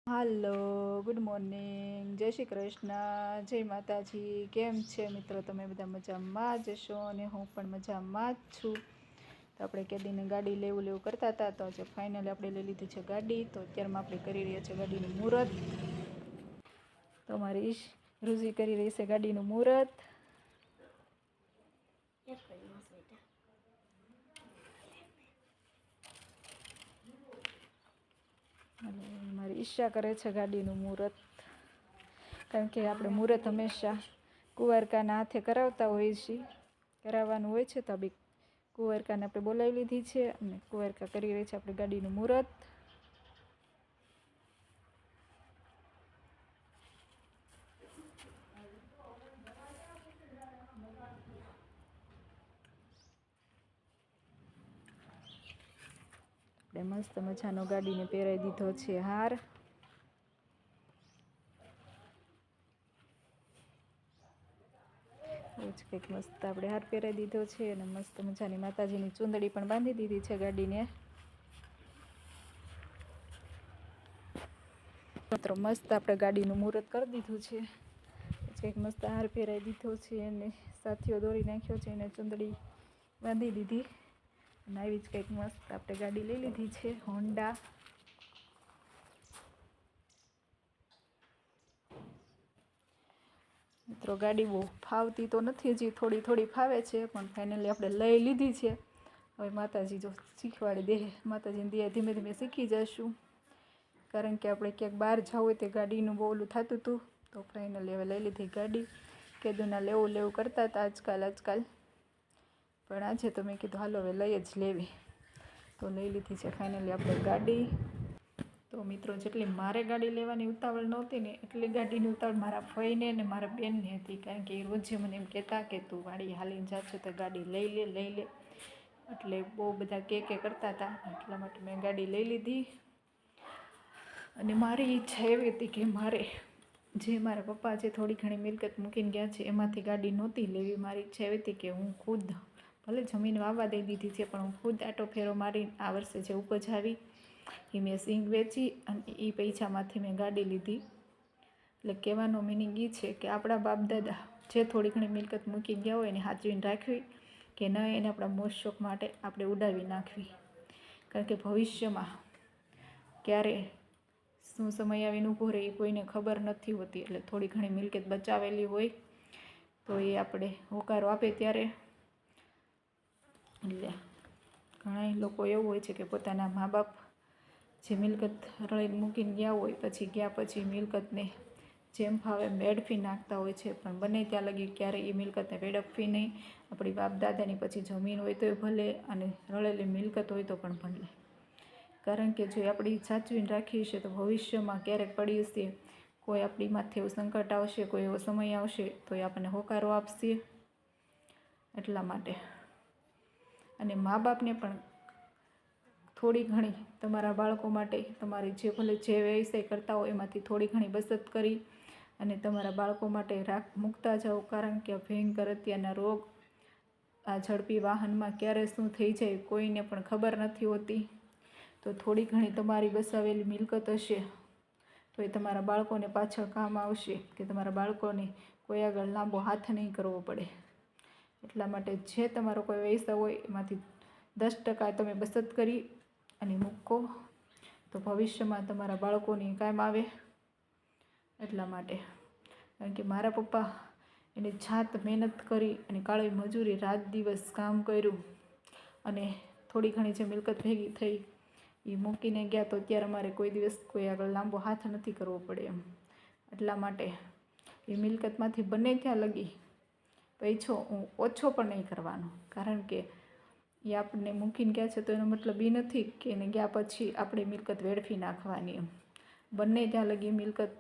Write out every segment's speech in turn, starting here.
હાલો, good morning, જય શ્રી કૃષ્ણ, જય માતાજી. કેમ છે મિત્રો? તમે બધા મજામાં જ છો અને હું પણ મજામાં જ છું. તો આપણે કેદીને ગાડી લેવું કરતા હતા, તો આજે ફાઇનલી આપણે લઈ લીધી છે ગાડી. તો અત્યારમાં આપણે કરી રહ્યા છીએ ગાડીનું મુહૂર્ત. તો અમારી રુઝી કરી રહી છે ગાડીનું મુહૂર્ત. અને મારી ઈચ્છા કરે છે ગાડીનું મુહૂર્ત, કારણ કે આપણે મુહૂર્ત હંમેશા કુંવારકાના હાથે કરાવતા હોઈએ છીએ, કરાવવાનું હોય છે. તો બી કુંવારકાને આપણે બોલાવી લીધી છે અને કુંવારકા કરી રહી છે આપણે ગાડીનું મુહૂર્ત. આપણે મસ્ત મજાનો ગાડીને પહેરાવી દીધો છે હાર. કંઈક મસ્ત આપણે હાર પહેરાવી દીધો છે અને મસ્ત મજાની માતાજીની ચૂંદડી પણ બાંધી દીધી છે ગાડીને. મિત્રો મસ્ત આપણે ગાડીનું મુહૂર્ત કરી દીધું છે. કંઈક મસ્ત હાર પહેરાવી દીધો છે અને સાથીઓ દોરી નાખ્યો છે અને ચૂંદડી બાંધી દીધી. અને આવી જ કંઈક મસ્ત આપણે ગાડી લઈ લીધી છે હોન્ડા. મિત્રો ગાડી બહુ ફાવતી તો નથી, હજી થોડી થોડી ફાવે છે, પણ ફાઇનલી આપણે લઈ લીધી છે. હવે માતાજી જો શીખવાડી દે, માતાજીને દે ધીમે ધીમે શીખી જઈશું. કારણ કે આપણે ક્યાંક બહાર જવું હોય તે ગાડીનું બહુ ઓલું થતું હતું. તો ફાઇનલી હવે લઈ લીધી ગાડી. કીધું લેવું કરતા હતા આજકાલ, પણ આજે તો મેં કીધું હાલો હવે લઈ જ લેવી. તો લઈ લીધી છે ફાઇનલી આપણે ગાડી. તો મિત્રો જેટલી મારે ગાડી લેવાની ઉતાવળ નહોતી ને, એટલી ગાડીની ઉતાવળ મારા ફઈને ને મારા બેનને હતી. કારણ કે એ રોજે મને એમ કહેતા કે તું વાડી હાલીને જાશું તો ગાડી લઈ લે. એટલે બહુ બધા કે કરતા હતા, એટલા માટે મેં ગાડી લઈ લીધી. અને મારી ઈચ્છા એવી હતી કે મારા પપ્પા જે થોડી ઘણી મિલકત મૂકીને ગયા છે એમાંથી ગાડી નહોતી લેવી. મારી ઈચ્છા એવી હતી કે હું ખુદ, ભલે જમીન વાવવા દઈ દીધી છે, પણ હું ખુદ આટો ફેરો મારી આ વર્ષે જે ઉપજ આવી એ મેં સિંગ વેચી અને એ પૈસામાંથી મેં ગાડી લીધી. એટલે કહેવાનો મિનિંગ એ છે કે આપણા બાપ દાદા જે થોડી ઘણી મિલકત મૂકી ગયા હોય એને સાચવીને રાખવી, કે ન એને આપણા મોજ શોખ માટે આપણે ઉડાવી નાખવી. કારણ કે ભવિષ્યમાં ક્યારે શું સમય આવીને ઊભો રહે એ કોઈને ખબર નથી હોતી. એટલે થોડી ઘણી મિલકત બચાવેલી હોય તો એ આપણે હોકારો આપે ત્યારે. એટલે ઘણા લોકો એવું હોય છે કે પોતાના મા બાપ જે મિલકત રળીને મૂકીને ગયા હોય, પછી ગયા પછી મિલકતને જેમ ફાવે એમ વેડફી નાખતા હોય છે. પણ બને ત્યાં લગી ક્યારેય એ મિલકતને વેડફવી નહીં. આપણી બાપ દાદાની પછી જમીન હોય તોય ભલે અને રળેલી મિલકત હોય તો પણ ભલે. કારણ કે જો આપણી સાચવીને રાખી છે તો ભવિષ્યમાં ક્યારેક પડી હશે, કોઈ આપણી માથે એવું સંકટ આવશે, કોઈ એવો સમય આવશે તો એ આપણને હોકારો આપશે. એટલા માટે અને મા બાપને પણ થોડી ઘણી તમારા બાળકો માટે તમારી જે ભલે જે વ્યવસાય કરતા હોય એમાંથી થોડી ઘણી બચત કરી અને તમારા બાળકો માટે મૂકતા જાઓ. કારણ કે ભયંકર અત્યારના રોગ, આ ઝડપી વાહનમાં ક્યારે શું થઈ જાય કોઈને પણ ખબર નથી હોતી. તો થોડી ઘણી તમારી બસાવેલી મિલકત હશે તો એ તમારા બાળકોને પાછળ કામ આવશે, કે તમારા બાળકોને કોઈ આગળ લાંબો હાથ નહીં કરવો પડે. એટલા માટે જે તમારો કોઈ વ્યવસાય હોય એમાંથી 10% તમે બચત કરી અને મૂકો તો ભવિષ્યમાં તમારા બાળકોની કામ આવે. એટલા માટે કારણ કે મારા પપ્પા એને જાત મહેનત કરી અને કાળી મજૂરી રાત દિવસ કામ કર્યું અને થોડી ઘણી જે મિલકત ભેગી થઈ એ મૂકીને ગયા. તો અત્યારે અમારે કોઈ દિવસ કોઈ આગળ લાંબો હાથ નથી કરવો પડે એમ. એટલા માટે એ મિલકતમાંથી બને ત્યાં લગી પૈસો ઓછો પણ નહીં કરવાનો. કારણ કે એ આપણને મૂકીને ગયા છે તો એનો મતલબ એ નથી કે એને ગયા પછી આપણે મિલકત વેડફી નાખવાની એમ. બંને ત્યાં લગી મિલકત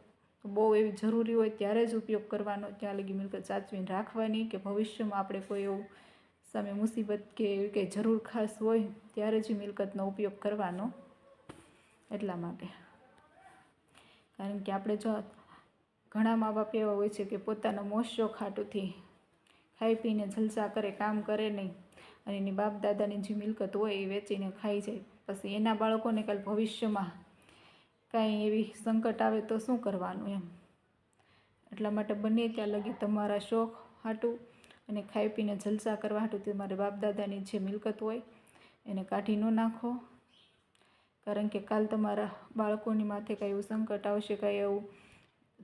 બહુ એવી જરૂરી હોય ત્યારે જ ઉપયોગ કરવાનો, ત્યાં લગી મિલકત સાચવીને રાખવાની, કે ભવિષ્યમાં આપણે કોઈ એવું સામે મુસીબત કે એવી કંઈ જરૂર ખાસ હોય ત્યારે જ મિલકતનો ઉપયોગ કરવાનો. એટલા માટે કારણ કે આપણે જો ઘણા મા બાપ એવા હોય છે કે પોતાનો મોજ શોખ હાટુથી ખાઈ પીને જલસા કરે, કામ કરે નહીં, અને એની બાપ દાદાની જે મિલકત હોય એ વેચીને ખાઈ જાય. પછી એના બાળકોને કાલ ભવિષ્યમાં કાંઈ એવી સંકટ આવે તો શું કરવાનું એમ. એટલા માટે બને ત્યાં લગી તમારા શોખ હાટું અને ખાઈ પીને જલસા કરવા હાટું તમારે બાપ દાદાની જે મિલકત હોય એને કાઢી ન નાખો. કારણ કે કાલ તમારા બાળકોની માથે કાંઈ એવું સંકટ આવશે, કાંઈ એવું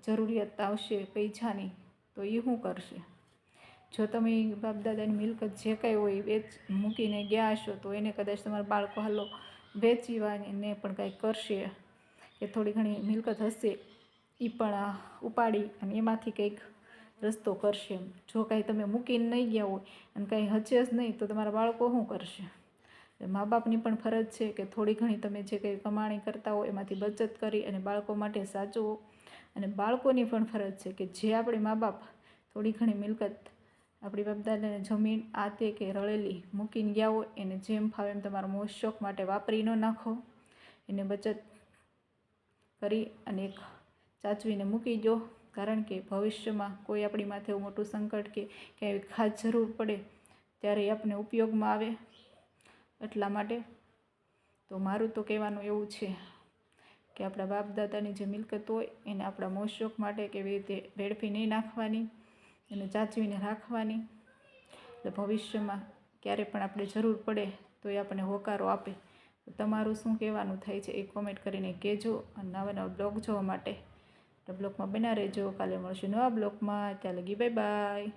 જરૂરિયાત આવશે પૈસાની, તો એ શું કરશે? જો તમે બાપ દાદાની મિલકત જે કાંઈ હોય એ મૂકીને ગયા હશો તો એને કદાચ તમારા બાળકો હાલો વેચીને પણ કાંઈ કરશે, કે થોડી ઘણી મિલકત હશે એ પણ ઉપાડી અને એમાંથી કંઈક રસ્તો કરશે. જો કાંઈ તમે મૂકીને નહીં ગયા હોય અને કાંઈ હશે જ નહીં તો તમારા બાળકો શું કરશે? મા બાપની પણ ફરજ છે કે થોડી ઘણી તમે જે કંઈ કમાણી કરતા હો એમાંથી બચત કરી અને બાળકો માટે સાચવો. અને બાળકોની પણ ફરજ છે કે જે આપણે મા બાપ થોડી ઘણી મિલકત આપણી બાપ દાદાને જમીન આ તે કે રળેલી મૂકીને ગયા હોય એને જેમ ફાવે એમ તમારા મોજ શોખ માટે વાપરી ન નાખો. એને બચત કરી અને એક સાચવીને મૂકી દો. કારણ કે ભવિષ્યમાં કોઈ આપણી માથે એવું મોટું સંકટ કે એવી ખાસ જરૂર પડે ત્યારે આપણને ઉપયોગમાં આવે. એટલા માટે તો મારું તો કહેવાનું એવું છે કે આપણા બાપ દાદાની જે મિલકત હોય એને આપણા મોજ શોખ માટે કેવી રીતે વેડફી નહીં નાખવાની, એને સાચવીને રાખવાની. એટલે ભવિષ્યમાં ક્યારે પણ આપણે જરૂર પડે તો એ આપણને હોકારો આપે. તો તમારું શું કહેવાનું થાય છે એ કોમેન્ટ કરીને કહેજો. અને નવા નવા બ્લોગ જોવા માટે બ્લોગમાં બના રહેજો. કાલે મળશું નવા બ્લોગમાં. ત્યાં લગી બાય બાય.